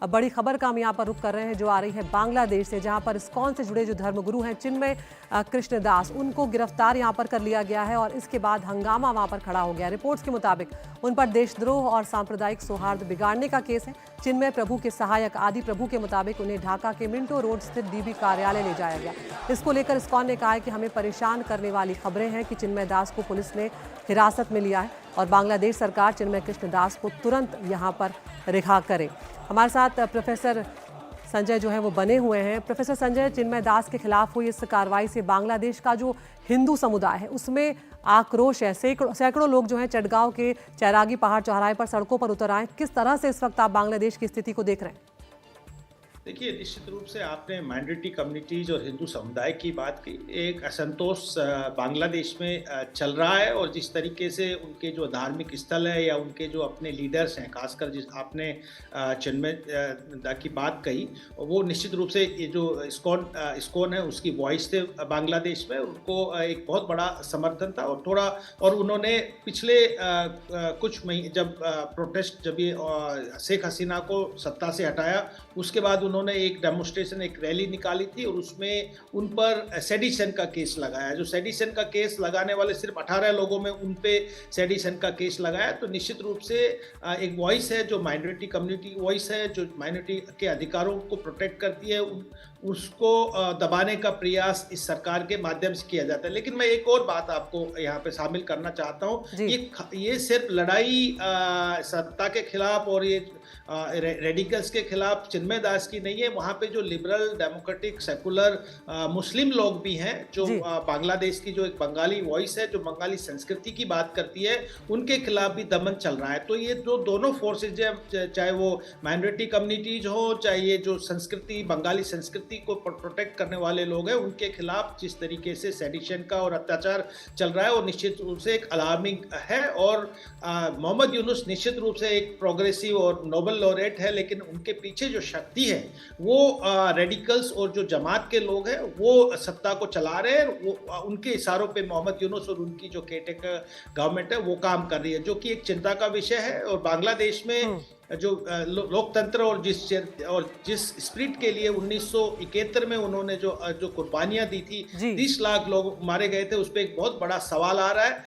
बड़ी खबर का हम यहाँ पर रुख कर रहे हैं जो आ रही है बांग्लादेश से, जहाँ पर इस्कॉन से जुड़े जो धर्मगुरु हैं चिन्मय कृष्णदास, उनको गिरफ्तार यहाँ पर कर लिया गया है और इसके बाद हंगामा वहाँ पर खड़ा हो गया। रिपोर्ट्स के मुताबिक उन पर देशद्रोह और सांप्रदायिक सौहार्द बिगाड़ने का केस है। चिन्मय प्रभु के सहायक आदि प्रभु के मुताबिक उन्हें ढाका के मिंटो रोड स्थित डीबी कार्यालय ले जाया गया। इसको लेकर इस्कॉन ने कहा है कि हमें परेशान करने वाली खबरें हैं कि चिन्मय दास को पुलिस ने हिरासत में लिया है और बांग्लादेश सरकार चिन्मय कृष्णदास को तुरंत यहाँ पर रिहा करे। हमारे साथ प्रोफेसर संजय जो है वो बने हुए हैं। प्रोफेसर संजय, चिन्मय दास के खिलाफ हुई इस कार्रवाई से बांग्लादेश का जो हिंदू समुदाय है उसमें आक्रोश है। सैकड़ों लोग जो हैं चटगांव के चैरागी पहाड़ चौराहे पर सड़कों पर उतर आए। किस तरह से इस वक्त आप बांग्लादेश की स्थिति को देख रहे हैं? देखिए, निश्चित रूप से आपने माइनॉरिटी कम्युनिटीज और हिंदू समुदाय की बात की। एक असंतोष बांग्लादेश में चल रहा है और जिस तरीके से उनके जो धार्मिक स्थल है या उनके जो अपने लीडर्स हैं, खासकर जिस आपने चिन्मय दा की बात कही, वो निश्चित रूप से ये जो इस्कॉन है उसकी वॉइस थे बांग्लादेश में। उनको एक बहुत बड़ा समर्थन था और उन्होंने पिछले कुछ महीने जब प्रोटेस्ट जब ये शेख हसीना को सत्ता से हटाया उसके बाद उन्होंने एक डेमोन्स्ट्रेशन, एक रैली निकाली थी और उसमें उन पर सेडिशन का केस लगाया। जो सेडिशन का केस लगाने वाले सिर्फ 18 लोगों में उन पे सेडिशन का केस लगाया। तो निश्चित रूप से एक वॉइस है जो माइनॉरिटी कम्युनिटी वॉइस है, जो माइनॉरिटी के अधिकारों को प्रोटेक्ट करती है, उसको दबाने का प्रयास इस सरकार के माध्यम से किया जाता है। लेकिन मैं एक और बात आपको यहाँ पे शामिल करना चाहता हूँ। ये सिर्फ लड़ाई सत्ता के खिलाफ और ये रेडिकल्स के खिलाफ चिन्मय दास की नहीं है। वहाँ पे जो लिबरल, डेमोक्रेटिक, सेकुलर मुस्लिम लोग भी हैं जो बांग्लादेश की जो एक बंगाली वॉइस है, जो बंगाली संस्कृति की बात करती है, उनके खिलाफ भी दमन चल रहा है। तो ये जो दोनों फोर्सेज हैं, चाहे वो माइनॉरिटी कम्युनिटीज हो, चाहे ये जो संस्कृति, बंगाली संस्कृति को प्रोटेक्ट करने वाले लोग हैं, उनके खिलाफ जिस तरीके से सेडिशन का और अत्याचार चल रहा है वो निश्चित रूप से एक अलार्मिंग है। और मोहम्मद यूनुस निश्चित रूप से एक प्रोग्रेसिव और नोबल लॉरेट है, लेकिन उनके पीछे जो शक्ति है वो रेडिकल्स और जो जमात के लोग हैं वो सत्ता को चला रहे हैं। वो उनके इशारों पे मोहम्मद यूनुस और उनकी जो केटेकर गवर्नमेंट है वो काम कर रही है, जो कि एक चिंता का विषय है। और बांग्लादेश में जो लोकतंत्र और जिस स्पिरिट के लिए 1971 में उन्होंने जो कुर्बानियां दी थी, 30 लाख लोग मारे गए थे, उस पर एक बहुत बड़ा सवाल आ रहा है।